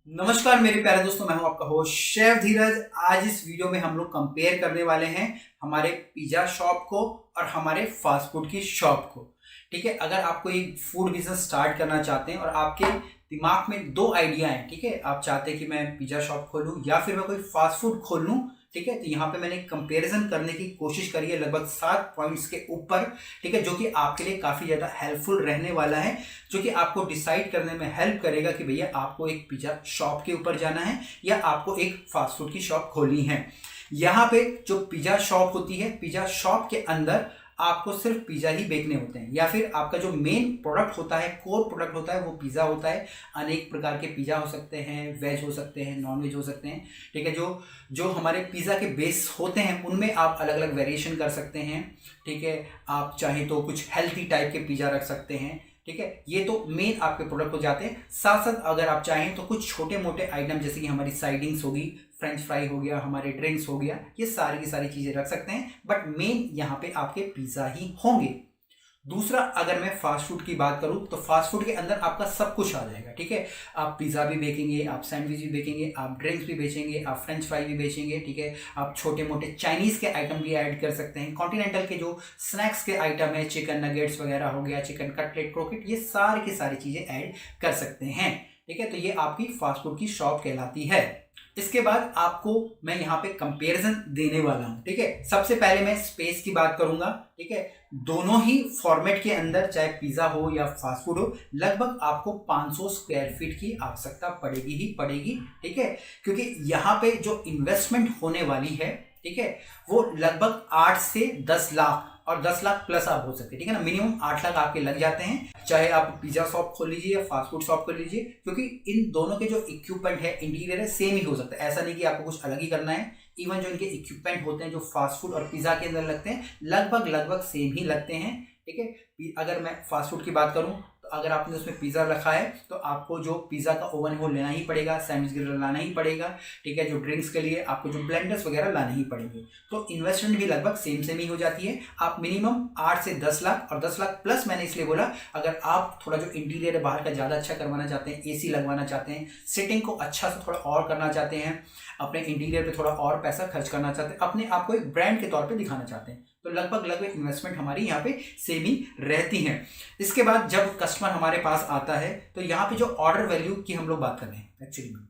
नमस्कार मेरे प्यारे दोस्तों, मैं हूं आपका होस्ट शेफ धीरज। आज इस वीडियो में हम लोग कंपेयर करने वाले हैं हमारे पिज्जा शॉप को और हमारे फास्ट फूड की शॉप को। ठीक है, अगर आपको एक फूड बिजनेस स्टार्ट करना चाहते हैं और आपके दिमाग में दो आइडिया हैं, ठीक है, आप चाहते हैं कि मैं पिज्जा शॉप खोलूं या फिर मैं कोई फास्ट फूड खोल लूं, ठीक है, तो यहाँ पे मैंने कंपैरिजन करने की कोशिश करी है लगभग 7 पॉइंट्स के ऊपर। ठीक है, जो कि आपके लिए काफी ज्यादा हेल्पफुल रहने वाला है, जो कि आपको डिसाइड करने में हेल्प करेगा कि भैया आपको एक पिज्जा शॉप के ऊपर जाना है या आपको एक फास्ट फूड की शॉप खोलनी है। यहाँ पे जो पिज्जा शॉप होती है, पिज्जा शॉप के अंदर आपको सिर्फ पिज्जा ही बेचने होते हैं, या फिर आपका जो मेन प्रोडक्ट होता है, कोर प्रोडक्ट होता है, वो पिज्जा होता है। अनेक प्रकार के पिज्जा हो सकते हैं, वेज हो सकते हैं, नॉन वेज हो सकते हैं। ठीक है, जो जो हमारे पिज्जा के बेस होते हैं उनमें आप अलग अलग वेरिएशन कर सकते हैं। ठीक है, आप चाहे तो कुछ हेल्थी टाइप के पिज्जा रख सकते हैं। ठीक है, ये तो मेन आपके प्रोडक्ट हो जाते हैं। साथ साथ अगर आप चाहें तो कुछ छोटे मोटे आइटम जैसे कि हमारी साइडिंग्स होगी, फ्रेंच फ्राई हो गया, हमारे ड्रिंक्स हो गया, ये सारी की सारी चीजें रख सकते हैं, बट मेन यहाँ पे आपके पिज्जा ही होंगे। दूसरा, अगर मैं फास्ट फूड की बात करूं तो फास्ट फूड के अंदर आपका सब कुछ आ जाएगा। ठीक है, आप पिज्जा भी बेचेंगे, आप सैंडविच भी बेचेंगे, आप ड्रिंक्स भी बेचेंगे, आप फ्रेंच फ्राई भी बेचेंगे। ठीक है, आप छोटे मोटे चाइनीज के आइटम भी ऐड कर सकते हैं, कॉन्टिनेंटल के जो स्नैक्स के आइटम है, चिकन नगेट्स वगैरह हो गया, चिकन कटलेट, क्रोकेट, ये सारी की सारी चीजें ऐड कर सकते हैं। ठीक है, तो ये आपकी फास्ट फूड की शॉप कहलाती है। इसके बाद आपको मैं यहाँ पे कंपैरिजन देने वाला हूँ। ठीक है, सबसे पहले मैं स्पेस की बात करूंगा। ठीक है, दोनों ही फॉर्मेट के अंदर, चाहे पिज्जा हो या फास्ट फूड हो, लगभग आपको 500 स्क्वायर फीट की आवश्यकता पड़ेगी ही पड़ेगी। ठीक है, क्योंकि यहाँ पे जो इन्वेस्टमेंट होने वाली है, ठीक है, वो लगभग 8 से 10 लाख और 10 लाख प्लस आप हो सकते हैं। ठीक है ना, मिनिमम 8 लाख आपके लग जाते हैं, चाहे आप पिज्जा शॉप खोल लीजिए या फास्ट फूड शॉप खोल लीजिए, क्योंकि इन दोनों के जो इक्विपमेंट है, इंटीरियर है, सेम ही हो सकता है। ऐसा नहीं कि आपको कुछ अलग ही करना है। इवन जो इनके इक्विपमेंट होते हैं, जो फास्ट फूड और पिज्जा के अंदर लगते हैं, लगभग लगभग सेम ही लगते हैं। ठीक है, अगर मैं फास्ट फूड की बात करूं तो अगर आपने उसमें पिज्जा रखा है तो आपको जो पिज्जा का ओवन है वो लेना ही पड़ेगा, सैंडविच ग्रिल लाना ही पड़ेगा। ठीक है, जो ड्रिंक्स के लिए आपको जो ब्लेंडर्स वगैरह लाने ही पड़ेंगे, तो इन्वेस्टमेंट भी लगभग सेम सेम ही हो जाती है। आप मिनिमम 8 से 10 लाख और 10 लाख प्लस मैंने इसलिए बोला, अगर आप थोड़ा जो इंटीरियर है बाहर का ज़्यादा अच्छा करवाना चाहते हैं, एसी लगवाना चाहते हैं, सिटिंग को अच्छा से थोड़ा और करना चाहते हैं, अपने इंटीरियर पे थोड़ा और पैसा खर्च करना चाहते हैं, अपने आप को एक ब्रांड के तौर पे दिखाना चाहते हैं, तो लगभग लगभग इन्वेस्टमेंट हमारी यहाँ पे सेम ही रहती है। इसके बाद जब कस्टमर हमारे पास आता है तो यहाँ पे जो ऑर्डर वैल्यू की हम लोग बात कर रहे हैं एक्चुअली में,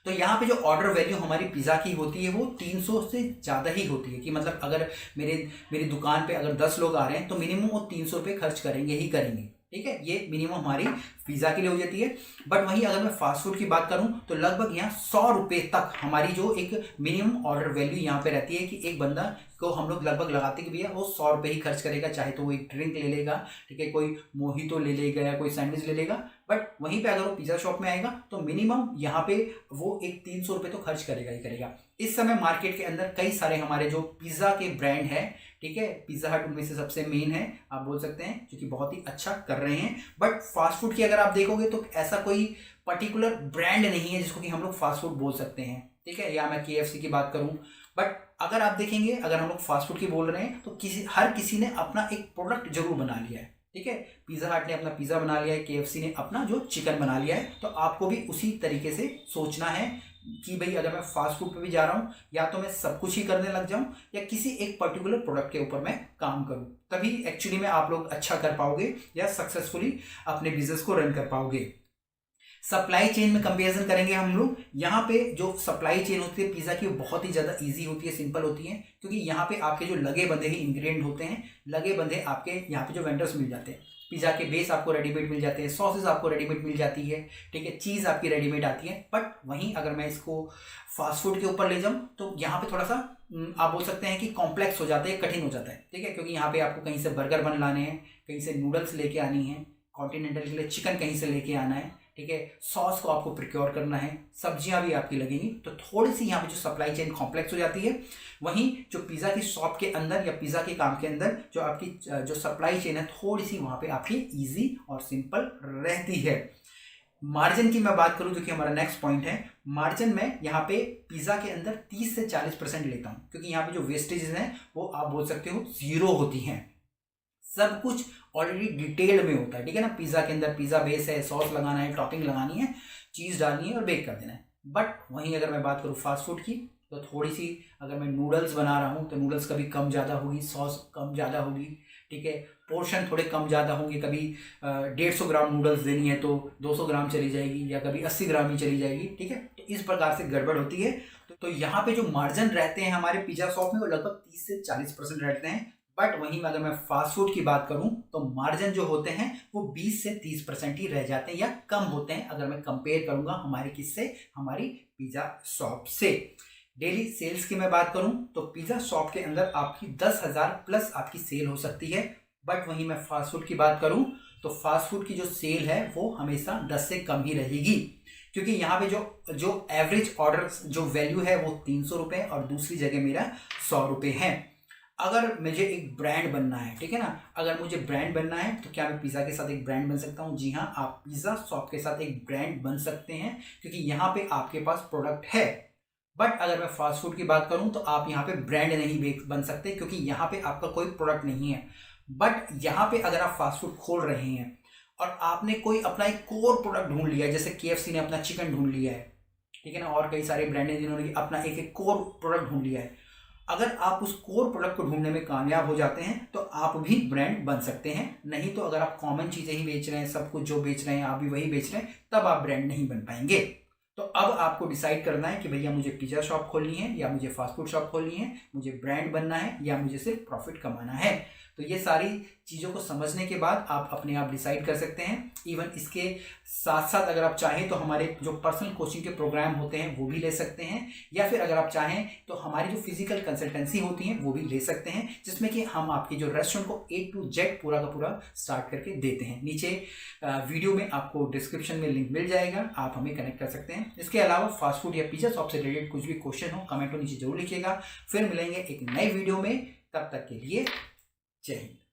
तो यहाँ पे जो ऑर्डर वैल्यू हमारी पिज़्ज़ा की होती है वो 300 से ज़्यादा ही होती है। कि मतलब अगर मेरी दुकान पे अगर 10 लोग आ रहे हैं तो मिनिमम वो 300 रुपये खर्च करेंगे ही करेंगे। ठीक है, ये मिनिमम हमारी पिज़्ज़ा के लिए हो जाती है। बट वहीं अगर मैं फास्ट फूड की बात करूं तो लगभग यहाँ 100 रुपये तक हमारी जो एक मिनिमम ऑर्डर वैल्यू यहाँ पे रहती है, कि एक बंदा को हम लोग लगभग लगाते हैं कि भैया वो 100 रुपये ही खर्च करेगा, चाहे तो वो एक ड्रिंक ले लेगा, ठीक है, कोई मोहितो ले लेगा या कोई सैंडविच ले लेगा। बट वहीं पे अगर वो पिज़्ज़ा शॉप में आएगा तो मिनिमम यहाँ पे वो एक 300 रुपये तो खर्च करेगा ही करेगा। इस समय मार्केट के अंदर कई सारे हमारे जो पिज़्ज़ा के ब्रांड है, ठीक है, पिज़्ज़ा हट उनमें से सबसे मेन है, आप बोल सकते हैं, जो कि बहुत ही अच्छा कर रहे हैं। बट फास्ट फूड की अगर आप देखोगे तो ऐसा कोई पर्टिकुलर ब्रांड नहीं है जिसको कि हम लोग फास्ट फूड बोल सकते हैं। ठीक है, या मैं KFC की बात करूं, बट अगर आप देखेंगे, अगर हम लोग फास्ट फूड की बोल रहे हैं तो हर किसी ने अपना एक प्रोडक्ट जरूर बना लिया है। ठीक है, पिज़्ज़ा हट ने अपना पिज़्ज़ा बना लिया है, KFC ने अपना जो चिकन बना लिया है, तो आपको भी उसी तरीके से सोचना है कि भाई अगर मैं फास्ट फूड पे भी जा रहा हूँ, या तो मैं सब कुछ ही करने लग जाऊं या किसी एक पर्टिकुलर प्रोडक्ट के ऊपर मैं काम करूं, तभी एक्चुअली में आप लोग अच्छा कर पाओगे या सक्सेसफुली अपने बिजनेस को रन कर पाओगे। सप्लाई चेन में कंपैरिजन करेंगे हम लोग। यहाँ पे जो सप्लाई चेन होती है पिज़्ज़ा की, बहुत ही ज़्यादा इजी होती है, सिंपल होती है, क्योंकि यहाँ पे आपके जो लगे बंधे ही इंग्रेडिएंट होते हैं, लगे बंधे आपके यहाँ पे जो वेंडर्स मिल जाते हैं। पिज़्ज़ा के बेस आपको रेडीमेड मिल जाते हैं, सॉसेज आपको रेडीमेड मिल जाती है, ठीक है, चीज़ आपकी रेडीमेड आती है। बट वहीं अगर मैं इसको फास्ट फूड के ऊपर ले जाऊँ तो यहाँ पे थोड़ा सा आप बोल सकते हैं कि कॉम्प्लेक्स हो जाता है, कठिन हो जाता है। ठीक है, क्योंकि यहाँ पे आपको कहीं से बर्गर बन लाने हैं, कहीं से नूडल्स लेके आनी है, कॉन्टिनेंटल के लिए चिकन कहीं से लेके आना है, ठीक है, सॉस को आपको प्रिक्योर करना है, सब्जियां भी आपकी लगेंगी, तो थोड़ी सी यहाँ पे जो सप्लाई चेन कॉम्प्लेक्स हो जाती है। वहीं जो पिज़्ज़ा की शॉप के अंदर या पिज़्ज़ा के काम के अंदर जो आपकी जो सप्लाई चेन है, थोड़ी सी वहाँ पे आपकी ईजी और सिंपल रहती है। मार्जिन की मैं बात करूं, जो कि हमारा नेक्स्ट पॉइंट है, मार्जिन में यहाँ पे पिज़्ज़ा के अंदर 30 से 40% लेता हूं, क्योंकि यहाँ पे जो वेस्टेजेस हैं वो आप बोल सकते हो जीरो होती हैं। सब कुछ ऑलरेडी डिटेल्ड में होता है, ठीक है ना। पिज़्ज़ा के अंदर पिज़्ज़ा बेस है, सॉस लगाना है, टॉपिंग लगानी है, चीज़ डालनी है और बेक कर देना है। बट वहीं अगर मैं बात करूँ फास्ट फूड की, तो थोड़ी सी, अगर मैं नूडल्स बना रहा हूँ तो नूडल्स कभी कम ज़्यादा होगी, सॉस कम ज़्यादा होगी, ठीक है। पोर्शन थोड़े कम ज़्यादा होंगे, कभी 150 ग्राम नूडल्स देनी है तो 200 ग्राम चली जाएगी, या कभी 80 ग्राम ही चली जाएगी, ठीक है। तो इस प्रकार से गड़बड़ होती है। तो यहाँ पे जो मार्जिन रहते हैं हमारे पिज़्ज़ा शॉप में वो लगभग 30 से 40% रहते हैं। बट वहीं अगर मैं फास्ट फूड की बात करूं तो मार्जिन जो होते हैं वो 20 से 30% ही रह जाते हैं या कम होते हैं, अगर मैं कंपेयर करूंगा हमारी किससे, हमारी पिज़्ज़ा शॉप से। डेली सेल्स की मैं बात करूं तो पिज़्ज़ा शॉप के अंदर आपकी 10,000 प्लस आपकी सेल हो सकती है। बट वहीं मैं फास्ट फूड की बात करूं तो फास्ट फूड की जो सेल है वो हमेशा 10 से कम ही रहेगी, क्योंकि यहाँ पे जो एवरेज ऑर्डर जो वैल्यू है वो 300 रुपये और दूसरी जगह मेरा 100 रुपये है। अगर मुझे एक ब्रांड बनना है, ठीक है ना, अगर मुझे ब्रांड बनना है तो क्या मैं पिज़्ज़ा के साथ एक ब्रांड बन सकता हूँ? जी हाँ, आप पिज़्ज़ा शॉप के साथ एक ब्रांड बन सकते हैं, क्योंकि यहाँ पे आपके पास प्रोडक्ट है। बट अगर मैं फास्ट फूड की बात करूँ तो आप यहाँ पे ब्रांड नहीं बन सकते, क्योंकि यहाँ पे आपका कोई प्रोडक्ट नहीं है। बट यहाँ पे अगर आप फास्ट फूड खोल रहे हैं और आपने कोई अपना एक कोर प्रोडक्ट ढूंढ लिया है, जैसे KFC ने अपना चिकन ढूंढ लिया है, ठीक है ना, और कई सारे ब्रांड हैं जिन्होंने अपना एक कोर प्रोडक्ट ढूंढ लिया है। अगर आप उस कोर प्रोडक्ट को ढूंढने में कामयाब हो जाते हैं तो आप भी ब्रांड बन सकते हैं। नहीं तो अगर आप कॉमन चीज़ें ही बेच रहे हैं, सब कुछ जो बेच रहे हैं आप भी वही बेच रहे हैं, तब आप ब्रांड नहीं बन पाएंगे। तो अब आपको डिसाइड करना है कि भैया मुझे पिज़्ज़ा शॉप खोलनी है या मुझे फास्ट फूड शॉप खोलनी है, मुझे ब्रांड बनना है या मुझे सिर्फ प्रॉफिट कमाना है। तो ये सारी चीज़ों को समझने के बाद आप अपने आप डिसाइड कर सकते हैं। इवन इसके साथ साथ अगर आप चाहें तो हमारे जो पर्सनल कोचिंग के प्रोग्राम होते हैं वो भी ले सकते हैं, या फिर अगर आप चाहें तो हमारी जो फिजिकल कंसल्टेंसी होती है वो भी ले सकते हैं, जिसमें कि हम आपकी जो रेस्टोरेंट को A to Z पूरा का पूरा स्टार्ट करके देते हैं। नीचे वीडियो में आपको डिस्क्रिप्शन में लिंक मिल जाएगा, आप हमें कनेक्ट कर सकते हैं। इसके अलावा फास्ट फूड या पिज़्ज़ा शॉप से रिलेटेड कुछ भी क्वेश्चन हो कमेंट में नीचे जरूर लिखिएगा। फिर मिलेंगे एक नई वीडियो में, तब तक के लिए जय हिंद।